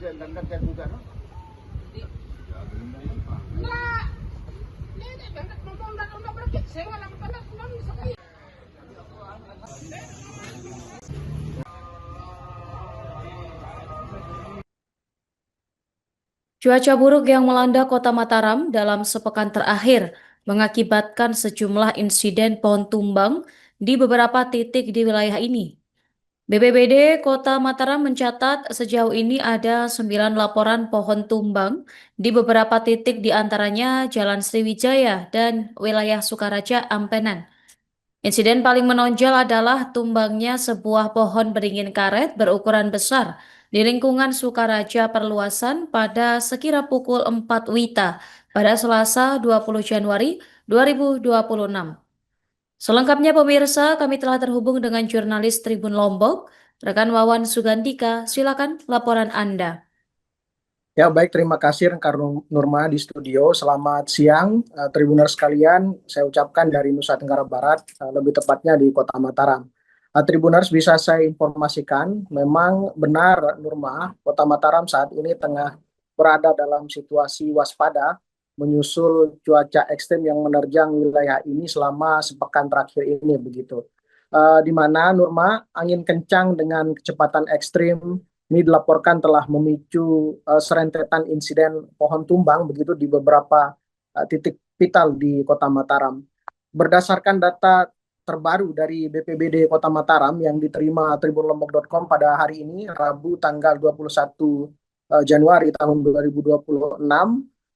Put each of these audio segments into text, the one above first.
Cuaca buruk yang melanda Kota Mataram dalam sepekan terakhir mengakibatkan sejumlah insiden pohon tumbang di beberapa titik di wilayah ini. BPBD Kota Mataram mencatat sejauh ini ada 9 laporan pohon tumbang di beberapa titik, di antaranya Jalan Sriwijaya dan wilayah Sukaraja Ampenan. Insiden paling menonjol adalah tumbangnya sebuah pohon beringin karet berukuran besar di lingkungan Sukaraja Perluasan pada sekira pukul 4 WITA pada Selasa 20 Januari 2026. Selengkapnya pemirsa, kami telah terhubung dengan jurnalis Tribun Lombok, rekan Wawan Sugandika. Silakan laporan Anda. Ya, baik, terima kasih rekan Nurma di studio. Selamat siang, Tribuners sekalian. Saya ucapkan dari Nusa Tenggara Barat, lebih tepatnya di Kota Mataram. Tribuners, bisa saya informasikan, memang benar Nurma, Kota Mataram saat ini tengah berada dalam situasi waspada menyusul cuaca ekstrem yang menerjang wilayah ini selama sepekan terakhir ini begitu. Di mana Nurma, angin kencang dengan kecepatan ekstrim ini dilaporkan telah memicu serentetan insiden pohon tumbang begitu di beberapa titik vital di Kota Mataram. Berdasarkan data terbaru dari BPBD Kota Mataram yang diterima tribunlombok.com pada hari ini, Rabu tanggal 21 Januari tahun 2026,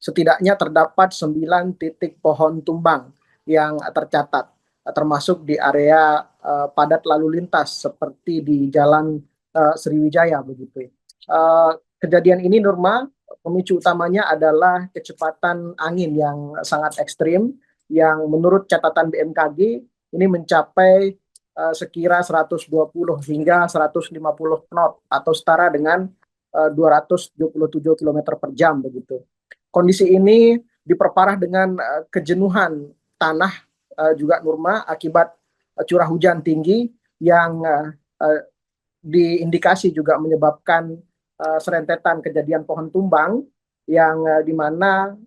setidaknya terdapat 9 titik pohon tumbang yang tercatat, termasuk di area padat lalu lintas seperti di Jalan Sriwijaya begitu. Kejadian ini Nurma, pemicu utamanya adalah kecepatan angin yang sangat ekstrim yang menurut catatan BMKG ini mencapai sekira 120 hingga 150 knot atau setara dengan 277 km per jam begitu. Kondisi ini diperparah dengan kejenuhan tanah juga Nurma akibat curah hujan tinggi yang diindikasi juga menyebabkan serentetan kejadian pohon tumbang yang dimana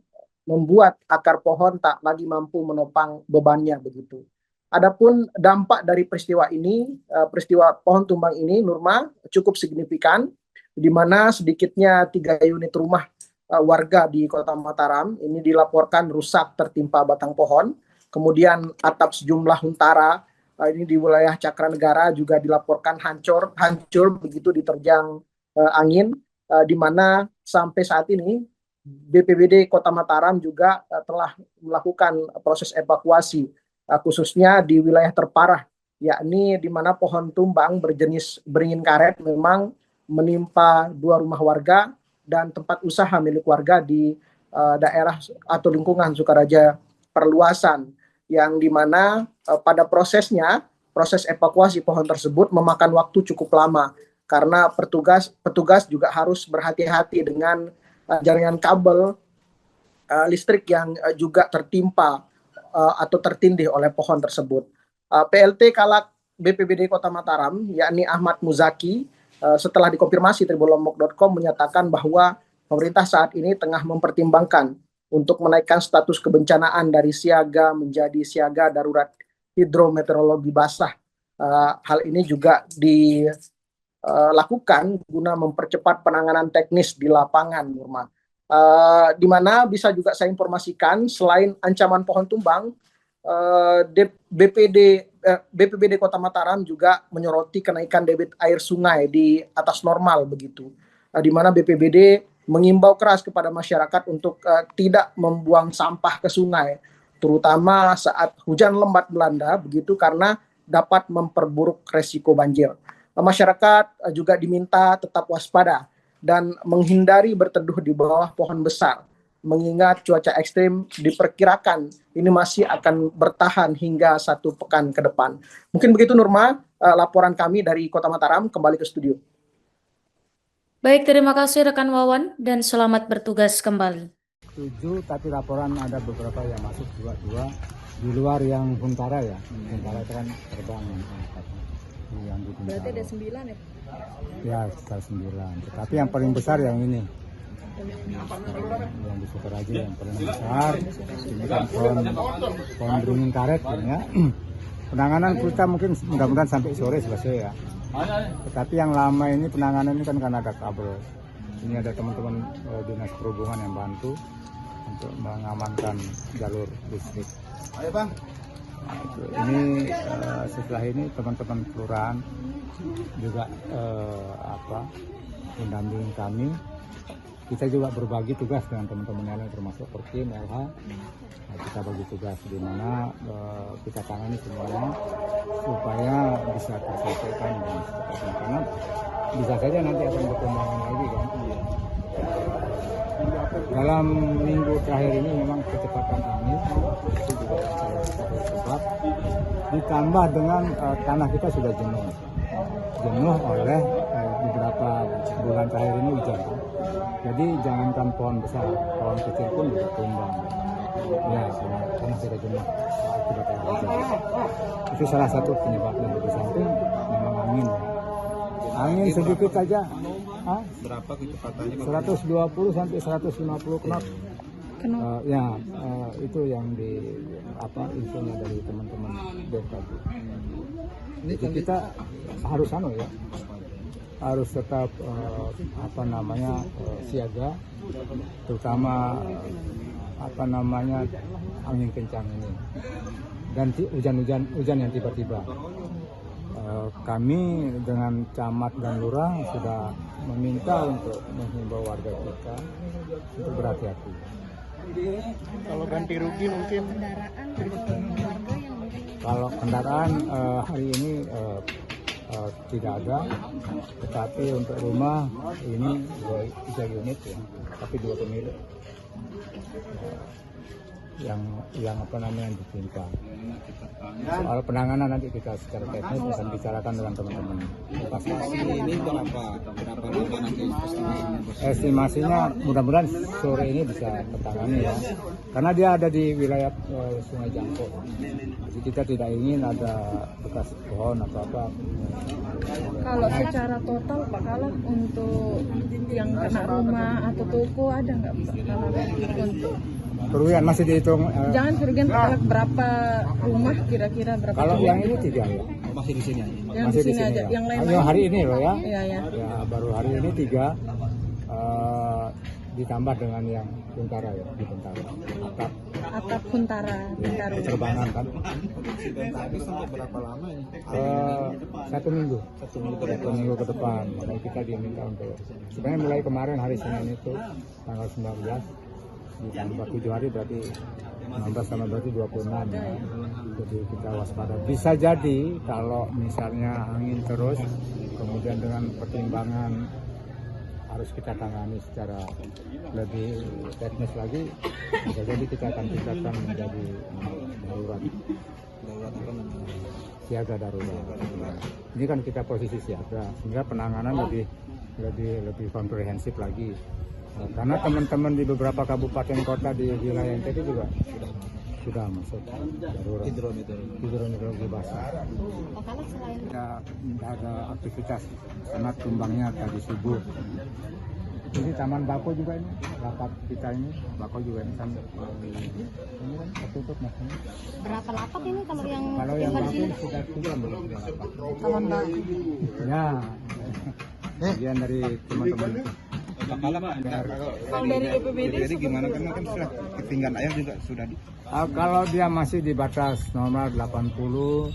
membuat akar pohon tak lagi mampu menopang bebannya begitu. Adapun dampak dari peristiwa ini, peristiwa pohon tumbang ini Nurma cukup signifikan, di mana sedikitnya 3 unit rumah warga di Kota Mataram ini dilaporkan rusak tertimpa batang pohon, kemudian atap sejumlah huntara ini di wilayah Cakranegara juga dilaporkan hancur begitu diterjang angin, di mana sampai saat ini BPBD Kota Mataram juga telah melakukan proses evakuasi khususnya di wilayah terparah, yakni di mana pohon tumbang berjenis beringin karet memang menimpa 2 rumah warga dan tempat usaha milik warga di daerah atau lingkungan Sukaraja Perluasan, yang dimana pada proses evakuasi pohon tersebut memakan waktu cukup lama karena petugas juga harus berhati-hati dengan jaringan kabel listrik yang juga tertimpa atau tertindih oleh pohon tersebut. PLT Kalak BPBD Kota Mataram, yakni Ahmad Muzaki, setelah dikonfirmasi tribunlombok.com menyatakan bahwa pemerintah saat ini tengah mempertimbangkan untuk menaikkan status kebencanaan dari siaga menjadi siaga darurat hidrometeorologi basah. Hal ini juga dilakukan guna mempercepat penanganan teknis di lapangan, Nurma. Di mana bisa juga saya informasikan selain ancaman pohon tumbang, BPBD Kota Mataram juga menyoroti kenaikan debit air sungai di atas normal begitu, di mana BPBD mengimbau keras kepada masyarakat untuk tidak membuang sampah ke sungai, terutama saat hujan lebat melanda begitu, karena dapat memperburuk resiko banjir. Masyarakat juga diminta tetap waspada dan menghindari berteduh di bawah pohon besar, mengingat cuaca ekstrim diperkirakan ini masih akan bertahan hingga 1 pekan ke depan. Mungkin begitu Nurma, laporan kami dari Kota Mataram. Kembali ke studio. Baik, terima kasih rekan Wawan dan selamat bertugas kembali. 7, tapi laporan ada beberapa yang masuk juga 2 di luar yang huntara ya. Huntara itu kan terbang. yang di Bintaro. Berarti ada 9 ya? Ya, sekitar 9. Tetapi yang paling besar yang ini. Yang di Sukaraja yang paling besar. Ini kan pohon beringin karet ya. Penanganan kita mungkin mudah-mudahan sampai sore selesai ya. Tetapi yang lama ini penanganan ini kan karena ada kabel. Ini ada teman-teman dinas perhubungan yang bantu untuk mengamankan jalur listrik. Ayo Bang. Ini setelah ini teman-teman kelurahan juga mendampingi kami. Kita juga berbagi tugas dengan teman-teman yang lain termasuk Perkim, LH. Nah, kita bagi tugas di mana kita tangani semuanya supaya bisa terselesaikan dengan secepatnya. Karena bisa saja nanti akan berkembang lagi kan. Dalam minggu terakhir ini memang kecepatan angin itu juga salah satu sebab, ditambah dengan tanah kita sudah jenuh oleh beberapa bulan terakhir ini hujan. Jadi jangankan pohon besar, pohon kecil pun juga tumbang. Ya, tanah sudah jenuh akibat air hujan. Itu salah satu penyebabnya. Di samping memang angin sedikit saja. Berapa kecepatannya? 120 sampai 150 knot. Itu yang infonya dari teman-teman BMKG. Jadi kita harus harus tetap siaga, terutama angin kencang ini dan hujan yang tiba-tiba. Kami dengan camat dan lurah sudah meminta untuk menghimbau warga kita untuk berhati-hati. Kalau ganti rugi mungkin Kalau kendaraan hari ini tidak ada, tetapi untuk rumah ini 3 unit ya, tapi 2 pemilik yang ditimpa. Soal penanganan nanti kita secara teknis akan bicarakan dengan teman-teman. ini berapa lama nanti Estimasinya mudah-mudahan sore ini bisa tertangani ya, karena dia ada di wilayah Sungai Jangko. Jadi kita tidak ingin ada bekas pohon atau apa. Kalau secara total Pak, kalau untuk yang kena rumah atau toko ada nggak Pak? Kalau untuk Kerugian masih dihitung. jangan kerugian total berapa rumah kira-kira berapa? Kalau rumah? yang ini 3 ya. masih di sini aja. Yang Masih di sini aja, ya. yang lain Yang hari ini loh ya. Iya ya. Ya baru hari ini 3 ditambah dengan yang Kuntara ya, di Kuntara. Atap Kuntara, Bintaro. Terbangan kan. Tapi sampai berapa lama ini? 1 minggu. 1 minggu ke depan. Makanya kita diminta untuk sebenarnya mulai kemarin hari Senin itu tanggal 19 ditambah 7 hari berarti 16 tambah berarti 26 ya. Jadi kita waspada. Bisa jadi kalau misalnya angin terus kemudian dengan pertimbangan harus kita tangani secara lebih teknis lagi, bisa jadi kita akan tingkatkan menjadi darurat siaga darurat. Ini kan kita posisi siaga sehingga penanganan lebih komprehensif lagi. Karena teman-teman di beberapa kabupaten kota di wilayah NTT juga sudah masuk darurat hidrometeorologi basah. Tidak ada aktivitas karena tumbangnya tadi subuh. Ini Taman Bako juga ini, lapak kita ini, Bako juga ini kan tertutup maksudnya. Berapa lapak ini kalau yang Bako sini? sudah 3 lapak. Taman Bako. Ya, bagian dari teman-teman. Kalau dari BPBD Jadi gimana karena kan sudah ketinggian air juga sudah Kalau dia masih di batas normal 80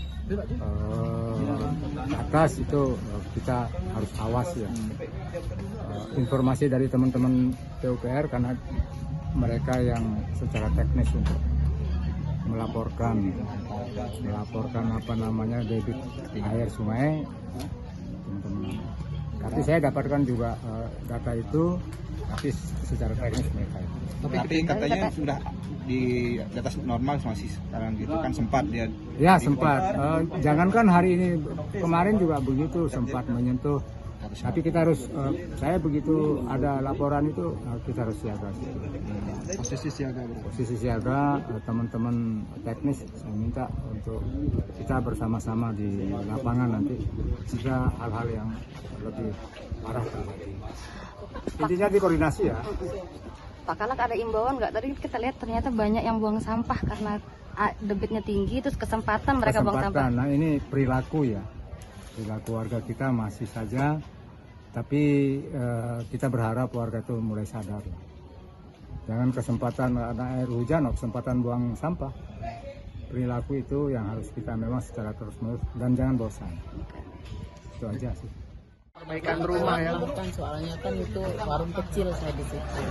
atas itu kita harus awas ya. Informasi dari teman-teman PUPR karena mereka yang secara teknis untuk melaporkan debit air sungai teman-teman. Tapi saya dapatkan juga data itu, tapi secara teknis mereka. Tapi katanya sudah di atas normal masih sekarang gitu kan sempat dia. Ya sempat. Jangankan hari ini, kemarin juga begitu sempat menyentuh Tapi kita harus, saya begitu ada laporan itu kita harus siaga. Posisi siaga, teman-teman teknis saya minta untuk kita bersama-sama di lapangan nanti jika hal-hal yang lebih parah terjadi. Intinya di koordinasi ya. Pak Kalak ada imbauan nggak? Tadi kita lihat ternyata banyak yang buang sampah karena debitnya tinggi, terus kesempatan mereka buang sampah. Nah ini perilaku ya, perilaku warga kita masih saja, tapi kita berharap warga itu mulai sadar. Jangan kesempatan ada air hujan, kesempatan buang sampah. Perilaku itu yang harus kita memang secara terus-menerus dan jangan bosan. Itu aja sih. Perbaikan rumah ya. Bukan, soalnya kan itu warung kecil saya di situ.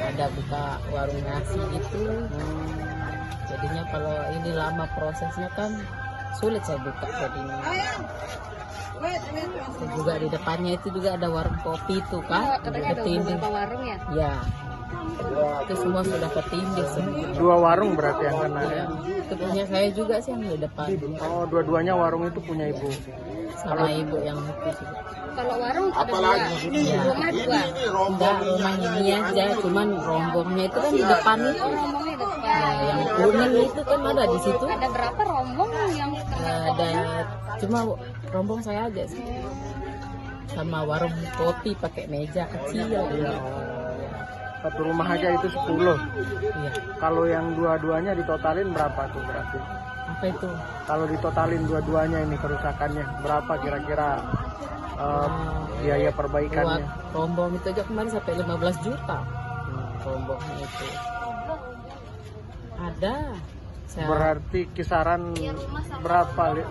Ada buka warung nasi gitu. Jadinya kalau ini lama prosesnya kan sulit saya buka jadinya. Juga di depannya itu juga ada warung kopi itu kan. Katanya ada beberapa warung ya? Ya. Itu semua sudah ketindih semua. 2 warung berarti yang kena ya. Itu punya saya juga sih yang di depan. Oh, dua-duanya warung itu punya ibu. Sama ibu yang itu juga. Kalau warung ada 2, rumah 2. Enggak, rumah ini aja, cuman rombongnya itu kan di depan itu. Rombongnya depan. Nah, yang kuning itu kan ada di situ. Ada berapa rombong yang Ada cuma rombong saya aja sih. Sama warung kopi pakai meja kecil. Satu rumah aja itu 10. Iya. Kalau yang dua-duanya ditotalin berapa tuh berarti? Apa itu? Kalau ditotalin dua-duanya ini kerusakannya berapa kira-kira biaya Buat perbaikannya? rombong itu aja kemarin sampai 15 juta. Rombongnya itu. Ada. Saya, Berarti kisaran berapa? ya,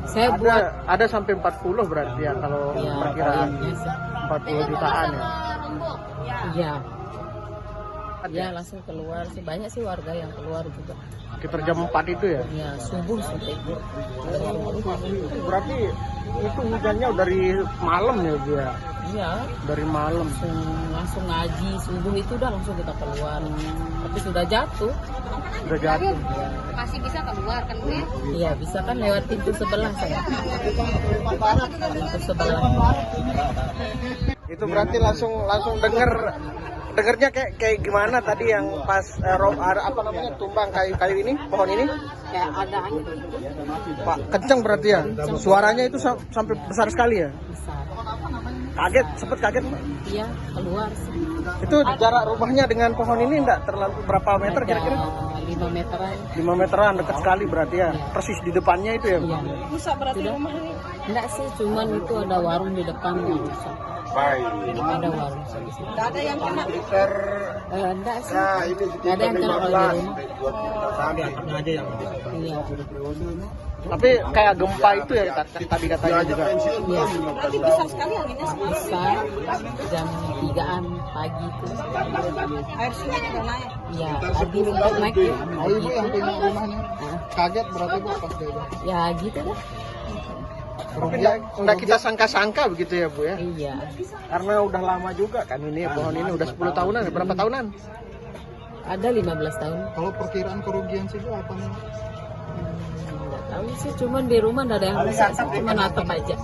saya buat Ada sampai 40 berarti ya kalau ya, perkiraan kayaknya sih. 40 jutaan ya. Iya. Ya langsung keluar sih, banyak sih warga yang keluar juga. Sekitar jam 4 itu ya. Ya subuh sampai itu. Berarti itu hujannya dari malam ya dia. Iya. Dari malam. Langsung ngaji subuh itu udah langsung kita keluar. Tapi sudah jatuh. Udah jatuh. masih bisa keluar kan Bu ya? Iya bisa kan lewat pintu sebelah saya. Pintu sebelah. Itu berarti langsung dengernya kayak gimana tadi yang pas apa namanya tumbang kayu ini, pohon ini? Kayak ada angin Pak, kenceng berarti ya. Suaranya itu sampai besar sekali ya. besar. Kaget, sempet kaget Pak. Iya keluar sih. Itu jarak rumahnya dengan pohon ini enggak terlalu berapa meter kira-kira? 5 meteran. 5 meteran, dekat sekali berarti ya. Persis di depannya itu ya. Iya. Rusak berarti rumah ini. Enggak sih, cuman itu ada warung di depan. Ada warung di situ. Nggak ada yang kena. Enggak sih. Enggak ada yang kena kalau di rumah. Iya. Tapi kayak gempa itu ya tadi katanya juga. Iya. Berarti besar sekali anginnya. Besar jam 3-an pagi itu. Air sungai udah naik. Iya, tadi sempat naik ya. Ibu yang punya rumahnya kaget berarti Bu pas dia. Ya gitu deh. Tapi enggak kita sangka-sangka begitu ya Bu ya. Iya. Karena udah lama juga kan ini pohon ini udah 10 tahunan, berapa tahunan? Ada 15 tahun. Kalau perkiraan kerugian sih apa nih? Enggak tahu sih, cuman di rumah enggak ada yang rusak sih, cuman atap aja.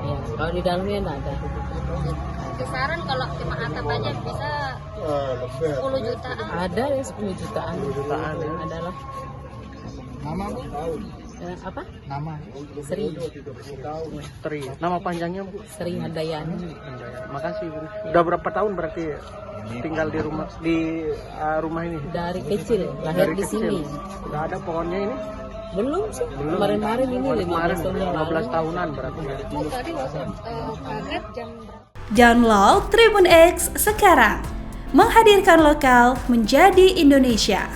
Iya, kalau di dalamnya enggak ada. Kisaran kalau cuma atap aja bisa 10 jutaan. Ada ya 10 jutaan. 10 jutaan ya. Adalah Nama Bu? apa? Nama Sri. Tri. Nama panjangnya Bu? Sri Handayani. Makasih Bu. Udah berapa tahun berarti tinggal di rumah ini? Dari kecil, lahir di sini. Udah ada pohonnya ini? Belum sih. Kemarin-kemarin ini 15 tahun yang lalu. 15 tahunan berarti. Bu tadi waktu kaget jam berapa? Download Tribun X sekarang, menghadirkan lokal menjadi Indonesia.